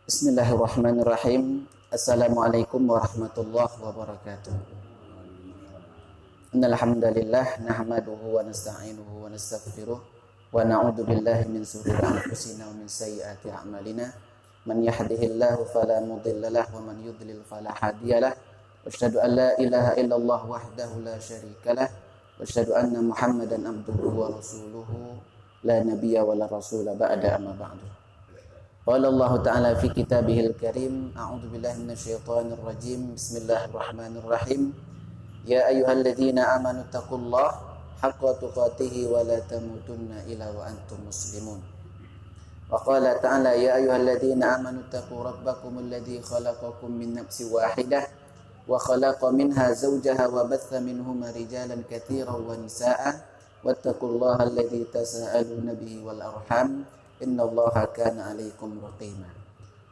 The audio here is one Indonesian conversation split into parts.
Bismillahirrahmanirrahim. Assalamualaikum warahmatullahi wabarakatuh. Innal hamdalillah nahmaduhu wa nasta'inuhu wa nastaghfiruh wa na'udzu billahi min shururi anfusina wa min sayyiati a'malina. Man yahdihillahu fala mudilla lahu wa man yudlil fala hadiyalah. Wa asyhadu an la ilaha illallah wahdahu la syarikalah wa asyhadu anna Muhammadan abduhu wa rasuluhu la nabiyya wa la rasula ba'da amma ba'du. Qala Allah Ta'ala fi kitabihil karim, a'udzu billahi minasyaitonir rajim. Bismillahirrahmanirrahim. Ya ayyuhalladzina amanu taqullaha haqqa tuqatih wa la tamutunna illa wa antum muslimun. Wa qala ta'ala ya ayyuhalladzina amanu taqu rabbakumul ladzi khalaqakum min nafsin wahidah wa khalaqa minha zawjaha wa batha minhuma rijalan katsiran wa nisaa'a wattaqullaha alladzi tasaaluna bihi wal arham innallaha kana 'alaikum raqima.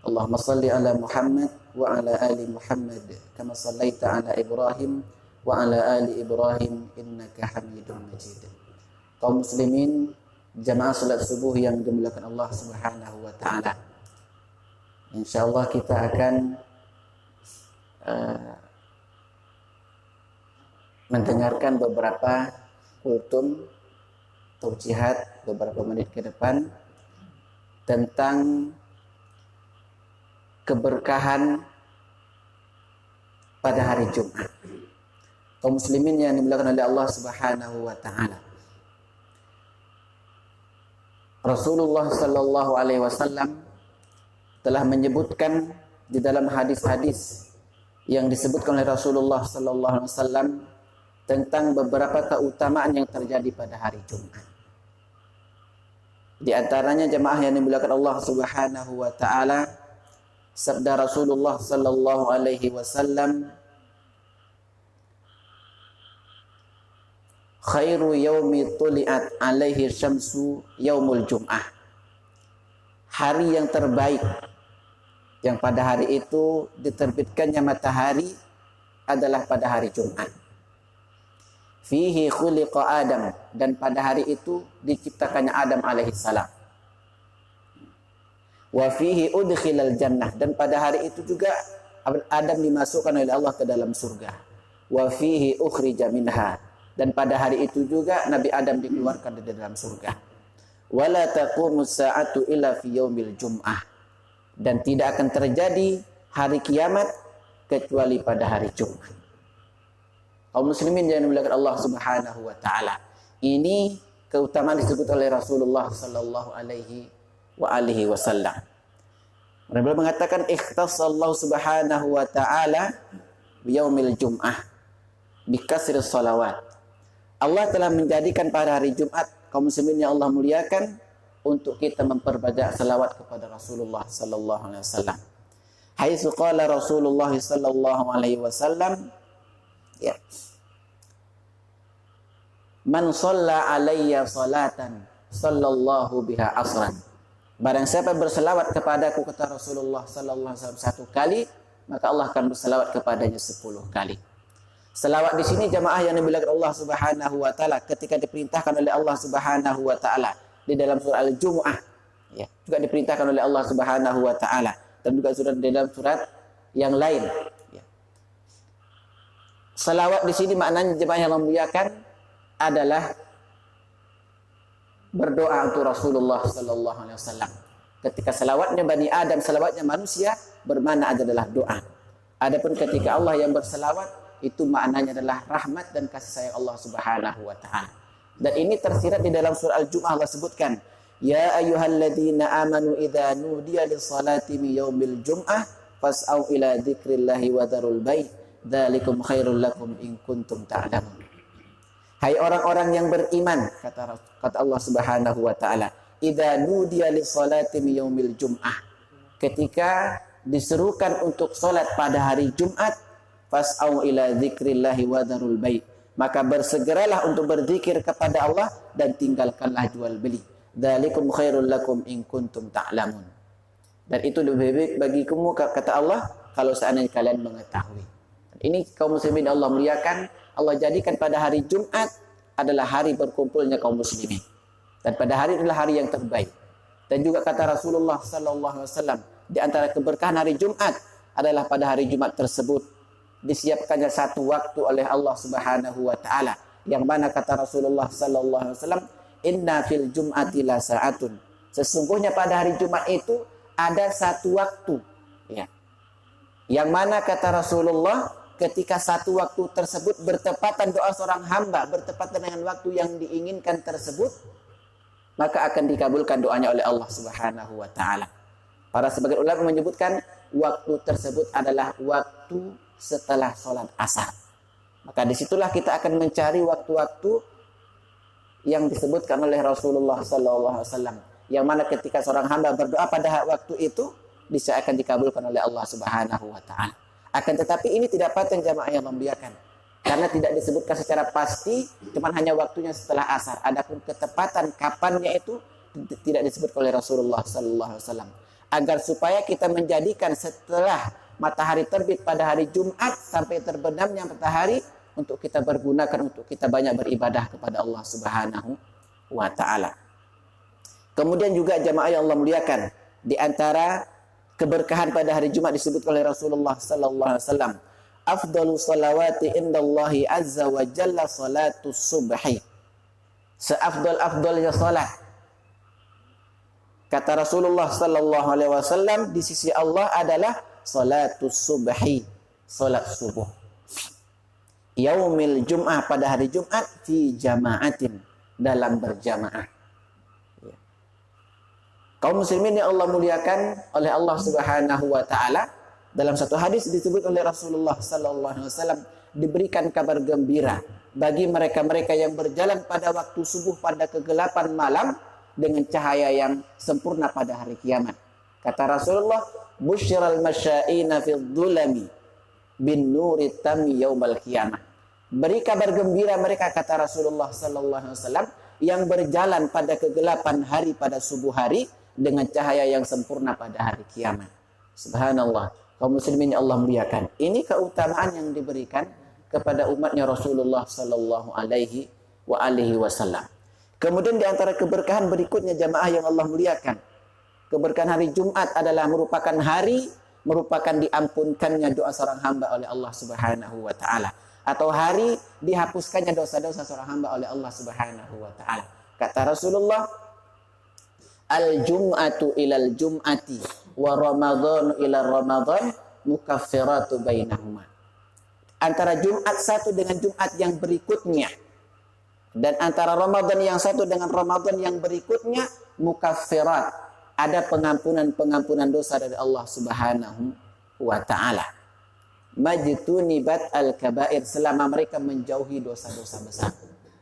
Allahumma shalli ala Muhammad wa ala ali Muhammad kama shallaita ala Ibrahim wa ala ali Ibrahim innaka Hamidum Majid. Kaum muslimin, jamaah salat subuh yang dimuliakan Allah Subhanahu wa taala. Insyaallah kita akan mendengarkan beberapa kultum taujihat beberapa menit ke depan tentang keberkahan pada hari Jumat. Kaum muslimin yang dimuliakan oleh Allah Subhanahu wa taala. Rasulullah sallallahu alaihi wasallam telah menyebutkan di dalam hadis-hadis yang disebutkan oleh Rasulullah sallallahu alaihi wasallam tentang beberapa keutamaan yang terjadi pada hari Jumat. Di antaranya jemaah yang dimuliakan Allah Subhanahu wa taala, sabda Rasulullah sallallahu alaihi wasallam, khairu yaumi tuliat alaihi syamsu yaumul jum'ah. Hari yang terbaik yang pada hari itu diterbitkannya matahari adalah pada hari Jumat. Fihi khuliqa Adam, dan pada hari itu diciptakannya Adam alaihissalam. Wa fihi udkhilal jannah, dan pada hari itu juga Adam dimasukkan oleh Allah ke dalam surga. Wa fihi ukhrija minha, dan pada hari itu juga Nabi Adam dikeluarkan dari dalam surga. Wala taqumus sa'atu illa fi yaumil jum'ah, dan tidak akan terjadi hari kiamat kecuali pada hari Jumat. Kaum muslimin yang dimuliakan Allah Subhanahu wa taala. Ini keutamaan disebut oleh Rasulullah sallallahu alaihi wasallam. Beliau mengatakan ikhtassallahu subhanahu wa taala biyaumil jum'ah bikasris salawat. Allah telah menjadikan pada hari Jumat kaum muslimin yang Allah muliakan untuk kita memperbanyak selawat kepada Rasulullah sallallahu alaihi wasallam. Haitsu qala Rasulullah sallallahu alaihi wasallam, ya. Man shalla alayya salatan sallallahu biha asran. Barang siapa berselawat kepadaku, kata Rasulullah sallallahu alaihi wasallam, satu kali, maka Allah akan berselawat kepadanya 10 kali. Selawat di sini jamaah yang dimuliakan Allah Subhanahu wa taala ketika diperintahkan oleh Allah Subhanahu wa taala di dalam surah Al-Jumu'ah, ya, juga diperintahkan oleh Allah Subhanahu wa taala, dan juga sudah di dalam surat yang lain, ya. Salawat di sini maknanya jemaah yang memuliakan adalah berdoa untuk Rasulullah sallallahu alaihi wasallam. Ketika salawatnya Bani Adam, salawatnya manusia, bermakna adalah doa. Adapun ketika Allah yang bersalawat, itu maknanya adalah rahmat dan kasih sayang Allah Subhanahu wa taala. Dan ini tersirat di dalam surah Al-Jumu'ah. Allah sebutkan, ya ayyuhalladzina amanu idza nudiya lis-salati min yaumil jum'ah fas'au ila dzikrillahi wa dzarul bai' dzalikum khairul lakum in kuntum ta'lamun. Hai orang-orang yang beriman, kata Allah Subhanahu wa taala, idza nudiya lis-salati min yaumil jum'ah, ketika diserukan untuk salat pada hari Jumat, fas'au ila dzikrillahi wa dzarul bai', maka bersegeralah untuk berzikir kepada Allah dan tinggalkanlah jual beli. Dzalikum khairul lakum in kuntum ta'lamun. Dan itu lebih baik bagi kamu, kata Allah, kalau seandainya kalian mengetahui. Ini kaum muslimin Allah muliakan, Allah jadikan pada hari Jumat adalah hari berkumpulnya kaum muslimin. Dan pada hari itulah hari yang terbaik. Dan juga kata Rasulullah sallallahu alaihi wasallam, di antara keberkahan hari Jumat adalah pada hari Jumat tersebut disiapkannya satu waktu oleh Allah Subhanahu wa taala, yang mana kata Rasulullah sallallahu alaihi wasallam, inna fil jum'ati la sa'atun. Sesungguhnya pada hari Jumat itu ada satu waktu, ya. Yang mana kata Rasulullah, ketika satu waktu tersebut bertepatan doa seorang hamba bertepatan dengan waktu yang diinginkan tersebut, maka akan dikabulkan doanya oleh Allah Subhanahu wa taala. Para sebagian ulama menyebutkan waktu tersebut adalah waktu setelah sholat asar. Maka disitulah kita akan mencari waktu-waktu yang disebutkan oleh Rasulullah sallallahu alaihi wasallam, yang mana ketika seorang hamba berdoa pada waktu itu bisa akan dikabulkan oleh Allah Subhanahu wa taala. Akan tetapi ini tidak patut jamaah yang membiarkan, karena tidak disebutkan secara pasti, cuma hanya waktunya setelah asar. Adapun ketepatan kapannya itu tidak disebut oleh Rasulullah sallallahu alaihi wasallam. Agar supaya kita menjadikan setelah matahari terbit pada hari Jumat sampai terbenamnya matahari untuk kita pergunakan untuk kita banyak beribadah kepada Allah Subhanahu wa taala. Kemudian juga jamaah yang Allah muliakan, di antara keberkahan pada hari Jumat disebut oleh Rasulullah sallallahu alaihi wasallam, afdalu salawati indallahi azza wa jalla salatus subhi. Seafdal-afdalnya salat, kata Rasulullah sallallahu alaihi wasallam, di sisi Allah adalah salatus subhi, salat subuh. Yaumil Jum'ah, pada hari Jumat, fi jama'atin, dalam berjamaah. Ya. Kaum muslimin yang Allah muliakan oleh Allah Subhanahu wa taala, dalam satu hadis disebut oleh Rasulullah sallallahu alaihi wasallam, diberikan kabar gembira bagi mereka-mereka yang berjalan pada waktu subuh pada kegelapan malam dengan cahaya yang sempurna pada hari kiamat. Kata Rasulullah, busyral masyaina fil dhulami bin nuri tami yaumal qiyamah. Beri kabar gembira mereka, kata Rasulullah sallallahu alaihi wasallam, yang berjalan pada kegelapan hari pada subuh hari dengan cahaya yang sempurna pada hari kiamat. Subhanallah. Kaum muslimin yang Allah muliakan, ini keutamaan yang diberikan kepada umatnya Rasulullah sallallahu alaihi wasallam. Kemudian di antara keberkahan berikutnya jamaah yang Allah muliakan, keberkahan hari Jumat adalah merupakan diampunkannya doa seorang hamba oleh Allah Subhanahu wa taala, atau hari dihapuskannya dosa-dosa seorang hamba oleh Allah Subhanahu wa taala. Kata Rasulullah, al-jum'atu ilal jum'ati wa ramadhanu ila ramadhan mukaffiratu bainahuma. Antara Jumat satu dengan Jumat yang berikutnya, dan antara Ramadan yang satu dengan Ramadan yang berikutnya, mukaffirat, ada pengampunan dosa dari Allah Subhanahu wa taala. Majtunibat al-kabair, selama mereka menjauhi dosa-dosa besar.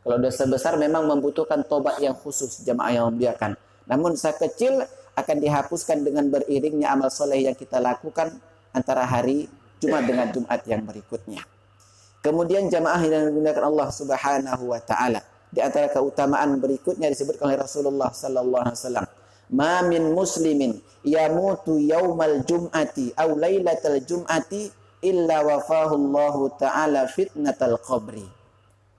Kalau dosa besar memang membutuhkan tobat yang khusus jamaah yang membiarkan. Namun dosa kecil akan dihapuskan dengan beriringnya amal soleh yang kita lakukan antara hari Jumat dengan Jumat yang berikutnya. Kemudian jamaah yang dimuliakan Allah Subhanahu wa taala, di antara keutamaan berikutnya disebutkan oleh Rasulullah sallallahu alaihi wasallam, ma min muslimin yamutu yaumal jum'ati aw lailatal jum'ati illa wafahu Allah taala fitnatal qabri.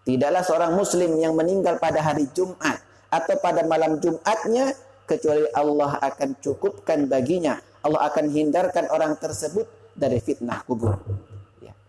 Tidaklah seorang muslim yang meninggal pada hari Jumat atau pada malam Jumatnya kecuali Allah akan cukupkan baginya, Allah akan hindarkan orang tersebut dari fitnah kubur.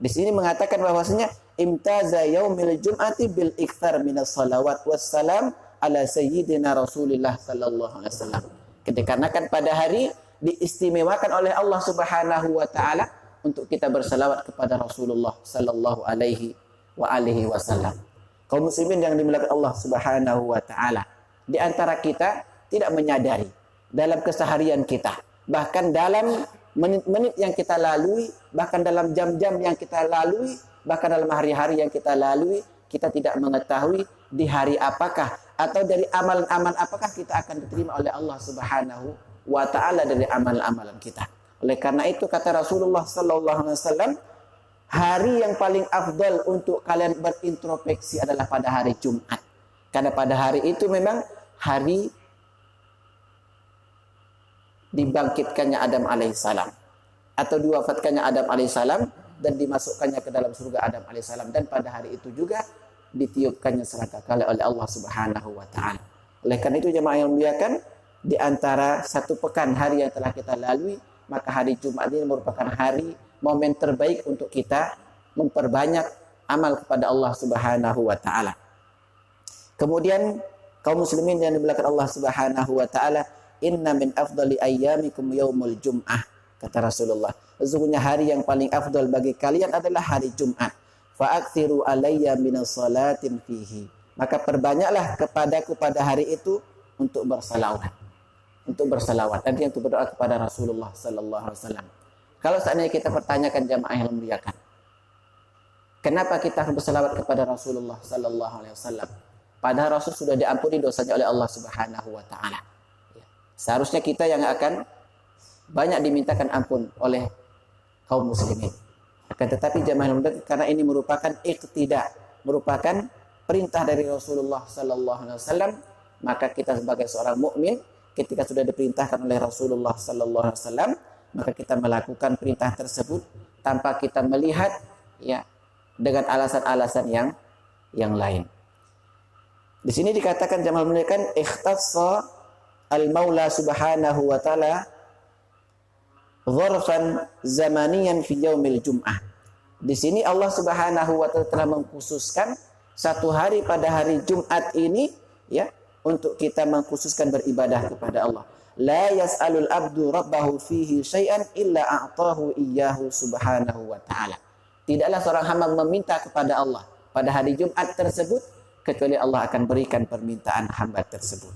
Di sini mengatakan bahwasanya imtaza yaumil jum'ati bil iktsar minas salawat wassalam ala sayyidina Rasulillah sallallahu alaihi wasallam. Dikarenakan pada hari diistimewakan oleh Allah Subhanahu wa taala untuk kita bersalawat kepada Rasulullah sallallahu alaihi wasallam. Kaum muslimin yang dimuliakan Allah Subhanahu wa taala, di antara kita tidak menyadari dalam keseharian kita, bahkan dalam menit-menit yang kita lalui, bahkan dalam jam-jam yang kita lalui, bahkan dalam hari-hari yang kita lalui, kita tidak mengetahui di hari apakah atau dari amalan-amalan apakah kita akan diterima oleh Allah Subhanahu wa taala dari amalan-amalan kita. Oleh karena itu kata Rasulullah sallallahu alaihi wasallam, hari yang paling afdal untuk kalian berintrospeksi adalah pada hari Jumat. Karena pada hari itu memang hari dibangkitkannya Adam alaihissalam, atau diwafatkannya Adam alaihissalam dan dimasukkannya ke dalam surga Adam alaihissalam, dan pada hari itu juga ditiupkannya sangkakala oleh Allah Subhanahu wa taala. Oleh karena itu jemaah yang muliakan, di antara satu pekan hari yang telah kita lalui, maka hari Jumat ini merupakan hari momen terbaik untuk kita memperbanyak amal kepada Allah Subhanahu wa taala. Kemudian kaum muslimin yang dimuliakan Allah Subhanahu wa taala, inna min afdali ayyamikum yaumul jum'ah, kata Rasulullah. Sesungguhnya hari yang paling afdal bagi kalian adalah hari Jumat. Fa'aktsiru alayya minas salatin fihi. Maka perbanyaklah kepadaku pada hari itu untuk bersalawat. Untuk bersalawat. Artinya untuk berdoa kepada Rasulullah sallallahu alaihi wasallam. Kalau seandainya kita pertanyakan jamaah yang memuliakan, kenapa kita harus bersalawat kepada Rasulullah sallallahu alaihi wasallam? Padahal Rasul sudah diampuni dosanya oleh Allah Subhanahu wa taala. Seharusnya kita yang akan banyak dimintakan ampun oleh kaum muslimin. Akan tetapi jamaah yang memuliakan, karena ini merupakan iqtida, merupakan perintah dari Rasulullah sallallahu alaihi wasallam, maka kita sebagai seorang mukmin ketika sudah diperintahkan oleh Rasulullah sallallahu alaihi wasallam, maka kita melakukan perintah tersebut tanpa kita melihat ya dengan alasan-alasan yang lain. Di sini dikatakan jamaah memuliakan, ikhtassa al-Maula subhanahu wa ta'ala dzarfan zamaniyan fi yaumil jum'ah. Di sini Allah Subhanahu wa ta'ala telah mengkhususkan satu hari pada hari Jumat ini ya untuk kita mengkhususkan beribadah kepada Allah. La yas'alul abdu rabbahu fihi syai'an illa a'tahu iyyahu subhanahu wa ta'ala. Tidaklah seorang hamba meminta kepada Allah pada hari Jumat tersebut kecuali Allah akan berikan permintaan hamba tersebut.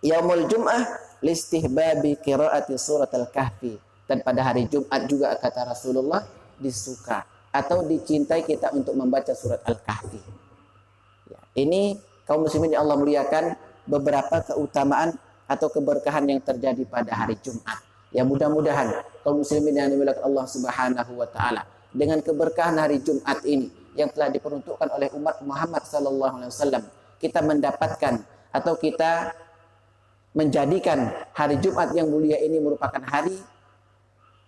Yaumul Jum'ah listihbabi qiraati surat al-Kahfi. Dan pada hari Jumat juga kata Rasulullah disuka atau dicintai kita untuk membaca surat al-Kahfi. Ya, ini kaum muslimin yang Allah muliakan, beberapa keutamaan atau keberkahan yang terjadi pada hari Jumat. Ya mudah-mudahan kaum muslimin yang dimuliakan Allah Subhanahu wa taala dengan keberkahan hari Jumat ini yang telah diperuntukkan oleh umat Muhammad sallallahu alaihi wasallam, kita mendapatkan atau kita menjadikan hari Jumat yang mulia ini merupakan hari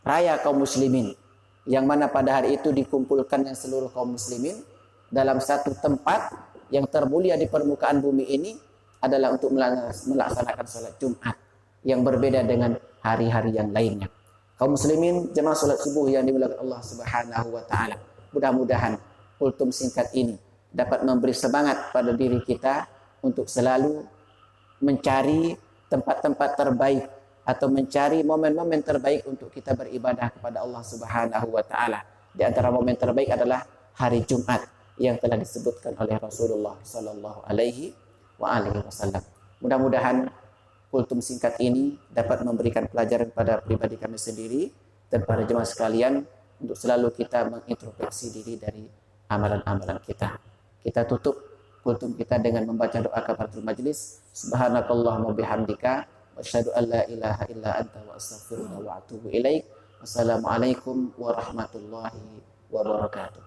raya kaum muslimin, yang mana pada hari itu dikumpulkannya seluruh kaum muslimin dalam satu tempat yang termulia di permukaan bumi ini adalah untuk melaksanakan sholat Jumat yang berbeda dengan hari-hari yang lainnya. Kaum muslimin jemaah sholat subuh yang dimuliakan Allah Subhanahu wa taala, mudah-mudahan kultum singkat ini dapat memberi semangat pada diri kita untuk selalu mencari tempat-tempat terbaik atau mencari momen-momen terbaik untuk kita beribadah kepada Allah Subhanahu wa taala. Di antara momen terbaik adalah hari Jumat yang telah disebutkan oleh Rasulullah sallallahu alaihi wasallam. Mudah-mudahan kultum singkat ini dapat memberikan pelajaran pada pribadi kami sendiri dan para jemaah sekalian untuk selalu kita mengintrospeksi diri dari amalan-amalan kita. Kita tutup kultum kita dengan membaca doa kafaratul majlis. Subhanakallahumma bihamdika wa asyhadu an la ilaha illa anta wa astaghfiruka wa atubu ilaik. Wassalamualaikum warahmatullahi wabarakatuh.